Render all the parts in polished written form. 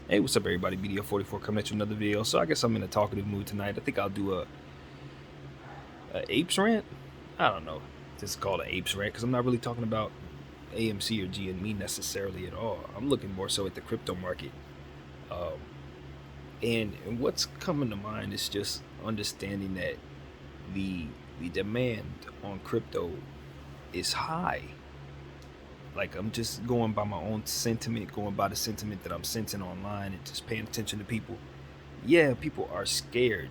Hey, what's up, everybody? BDO44 coming at you another video. So I guess I'm in a talkative mood tonight. I think I'll do a apes rant. I don't know. This is called an apes rant because I'm not really talking about AMC or GNME necessarily at all. I'm looking more so at the crypto market. Um, and what's coming to mind is just understanding that the the demand on crypto is high. Like I'm just going by my own sentiment, going by the sentiment that I'm sensing online, and just paying attention to people. Yeah, people are scared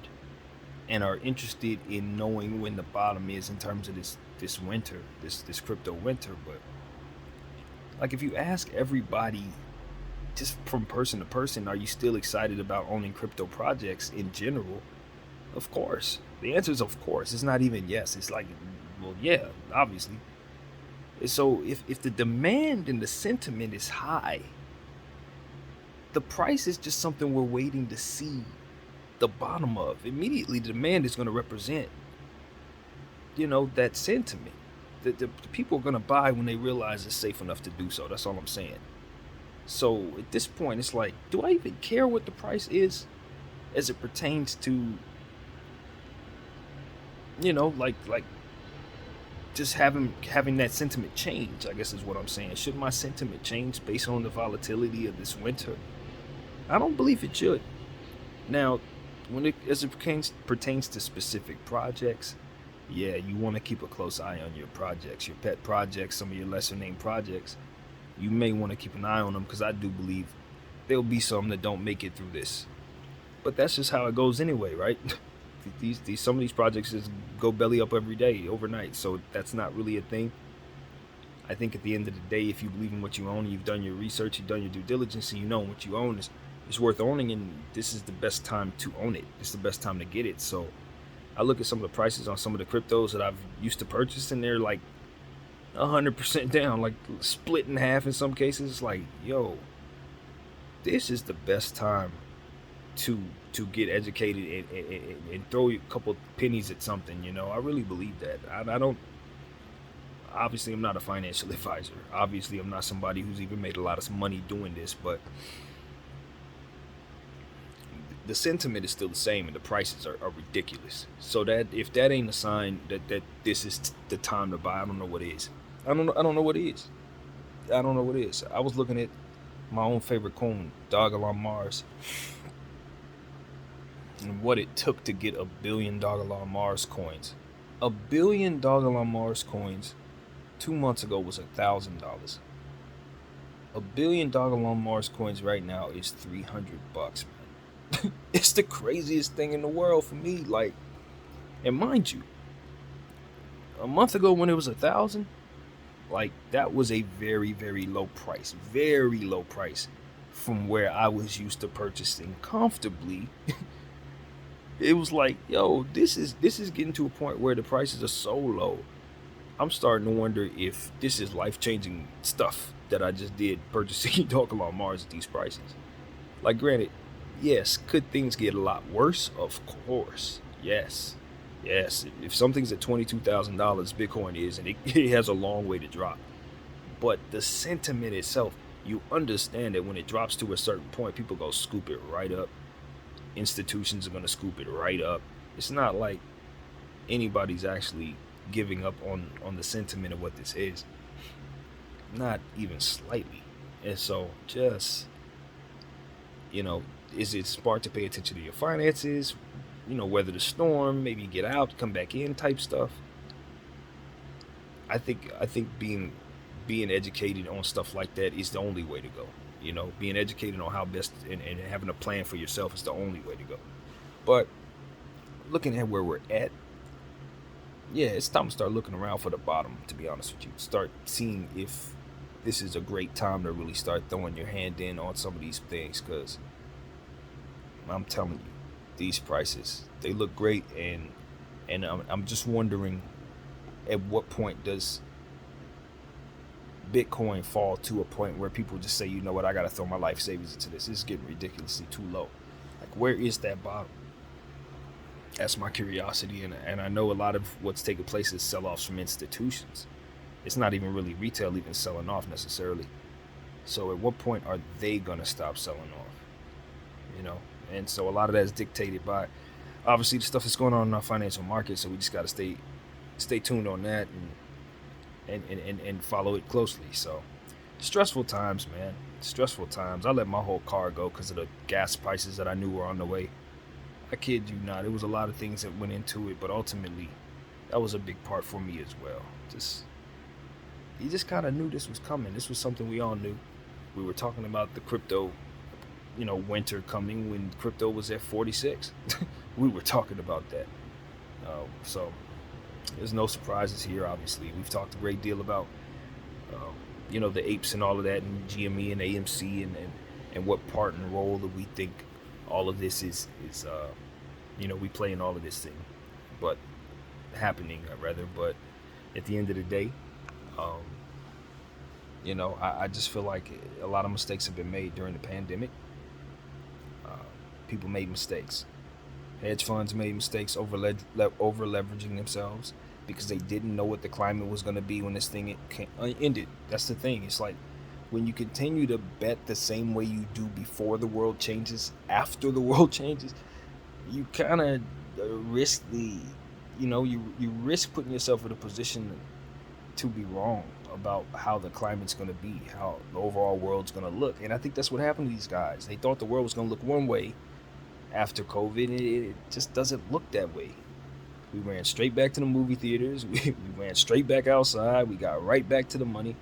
and are interested in knowing when the bottom is in terms of this winter, this crypto winter. But like if you ask everybody just from person to person, are you still excited about owning crypto projects in general? Of course. The answer is of course. It's not even yes. It's like, well, yeah, obviously. So if the demand and the sentiment is high, the price is just something we're waiting to see the bottom of. Immediately, the demand is going to represent, that sentiment. The people are going to buy when they realize it's safe enough to do so. That's all I'm saying. So at this point, it's like, do I even care what the price is as it pertains to, like just having that sentiment change? I guess is what I'm saying. Should my sentiment change based on the volatility of this winter? I don't believe it should. Now, as it pertains to specific projects, yeah, you want to keep a close eye on your projects, your pet projects, some of your lesser named projects. You may want to keep an eye on them because I do believe there'll be some that don't make it through this. But that's just how it goes anyway, right? these some of these projects just go belly up every day, overnight. So that's not really a thing. I think at the end of the day, if you believe in what you own, you've done your research, you've done your due diligence, and you know what you own is worth owning, and this is the best time to own it. It's the best time to get it. So I look at some of the prices on some of the cryptos that I've used to purchase, and they're like 100% down, like split in half in some cases. It's like, yo, this is the best time to get educated and throw a couple pennies at something. I really believe that. I don't. Obviously, I'm not a financial advisor. Obviously, I'm not somebody who's even made a lot of money doing this, but the sentiment is still the same and the prices are ridiculous. So that if that ain't a sign that this is the time to buy, I don't know what is. I don't know what is. I don't know what is. I was looking at my own favorite coin, Dog Along Mars, and what it took to get $1 billion Along Mars coins. $1 billion Mars coins 2 months ago was $1,000. $1 billion Along Mars coins right now is $300, man. It's the craziest thing in the world for me. Like, and mind you, a month ago when it was 1,000, like that was a very, very low price from where I was used to purchasing comfortably. It was like, yo, this is getting to a point where the prices are so low. I'm starting to wonder if this is life changing stuff that I just did purchasing Dog Along Mars at these prices. Like, granted, yes, could things get a lot worse? Of course. Yes. Yes. If something's at $22,000, Bitcoin is, and it has a long way to drop. But the sentiment itself, you understand that when it drops to a certain point, people go scoop it right up. Institutions are going to scoop it right up. It's not like anybody's actually giving up on the sentiment of what this is. Not even slightly. And so just, is it smart to pay attention to your finances? Weather the storm, maybe get out, come back in type stuff. I think being educated on stuff like that is the only way to go. Being educated on how best and having a plan for yourself is the only way to go. But looking at where we're at, yeah, it's time to start looking around for the bottom, to be honest with you. Start seeing if this is a great time to really start throwing your hand in on some of these things, because I'm telling you, these prices, they look great, and I'm just wondering at what point does Bitcoin fall to a point where people just say, you know what, I gotta throw my life savings into this. This is getting ridiculously too low. Like, where is that bottom? That's my curiosity, and I know a lot of what's taking place is sell-offs from institutions. It's not even really retail even selling off necessarily. So at what point are they gonna stop selling off? you know, and so a lot of that is dictated by obviously the stuff that's going on in our financial market. So we just got to stay tuned on that and follow it closely. So stressful times, man. Stressful times. I let my whole car go because of the gas prices that I knew were on the way. I kid you not. It was a lot of things that went into it, but ultimately, that was a big part for me as well. Just you just kind of knew this was coming. This was something we all knew. We were talking about the crypto, winter coming when crypto was at 46. We were talking about that. So there's no surprises here. Obviously, we've talked a great deal about the apes and all of that, and GME and AMC, and what part and role that we think all of this is we play in all of this thing, but happening rather. But at the end of the day, um, I just feel like a lot of mistakes have been made during the pandemic. Uh, People made mistakes. Hedge funds made mistakes over leveraging themselves because they didn't know what the climate was going to be when this thing ended. That's the thing. It's like when you continue to bet the same way you do before the world changes, after the world changes, you kind of risk you risk putting yourself in a position to be wrong about how the climate's going to be, how the overall world's going to look. And I think that's what happened to these guys. They thought the world was going to look one way after COVID, and it just doesn't look that way. We ran straight back to the movie theaters. We ran straight back outside. We got right back to the money.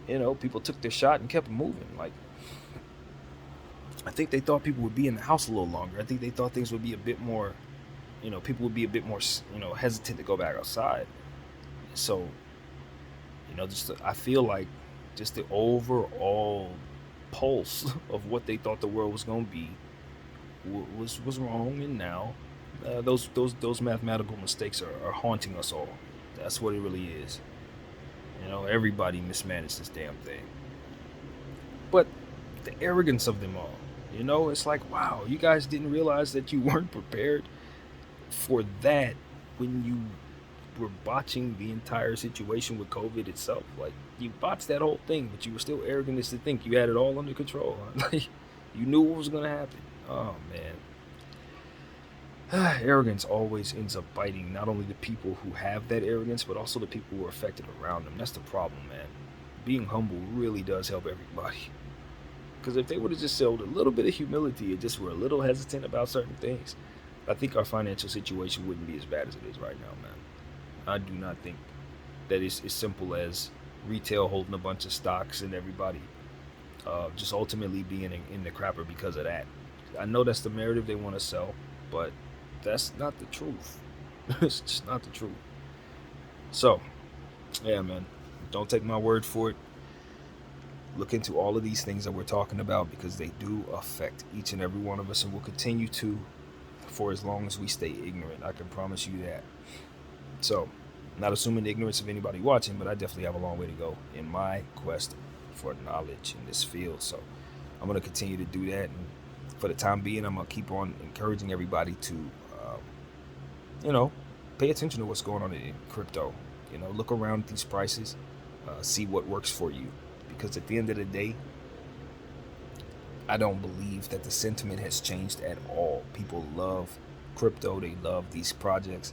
People took their shot and kept moving. Like, I think they thought people would be in the house a little longer. I think they thought things would be a bit more, people would be a bit more, hesitant to go back outside. So, I feel like just the overall pulse of what they thought the world was going to be was wrong, and now those mathematical mistakes are haunting us all. That's what it really is. Everybody mismanaged this damn thing. But the arrogance of them all, it's like, wow, you guys didn't realize that you weren't prepared for that when you were botching the entire situation with COVID itself. Like, you botched that whole thing, but you were still arrogant as to think you had it all under control. Like, you knew what was gonna happen. Oh man. Arrogance always ends up biting not only the people who have that arrogance, but also the people who are affected around them. That's the problem, man. Being humble really does help everybody. Because if they would have just showed a little bit of humility and just were a little hesitant about certain things, I think our financial situation wouldn't be as bad as it is right now, man. I do not think that it's as simple as retail holding a bunch of stocks and everybody just ultimately being in the crapper because of that. I know that's the narrative they want to sell, but that's not the truth. It's just not the truth. So, yeah, man, don't take my word for it. Look into all of these things that we're talking about because they do affect each and every one of us and will continue to for as long as we stay ignorant. I can promise you that. So, not assuming the ignorance of anybody watching, but I definitely have a long way to go in my quest for knowledge in this field. So, I'm going to continue to do that. And for the time being, I'm going to keep on encouraging everybody to, pay attention to what's going on in crypto. Look around at these prices, see what works for you. Because at the end of the day, I don't believe that the sentiment has changed at all. People love crypto. They love these projects.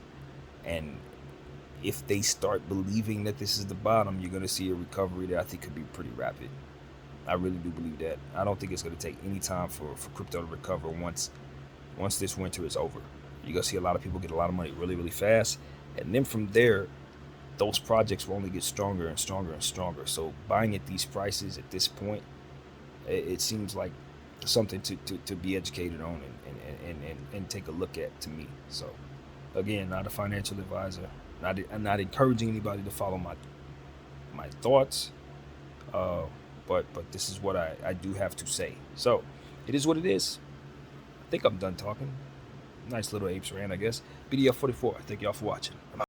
And if they start believing that this is the bottom, you're going to see a recovery that I think could be pretty rapid. I really do believe that. I don't think it's going to take any time for crypto to recover once this winter is over. You're going to see a lot of people get a lot of money really, really fast. And then from there, those projects will only get stronger and stronger and stronger. So buying at these prices at this point, it seems like something to be educated on and take a look at to me. So again, not a financial advisor. I'm not encouraging anybody to follow my thoughts. But this is what I do have to say. So it is what it is. I think I'm done talking. Nice little apes rant, I guess. BDF 44. Thank y'all for watching.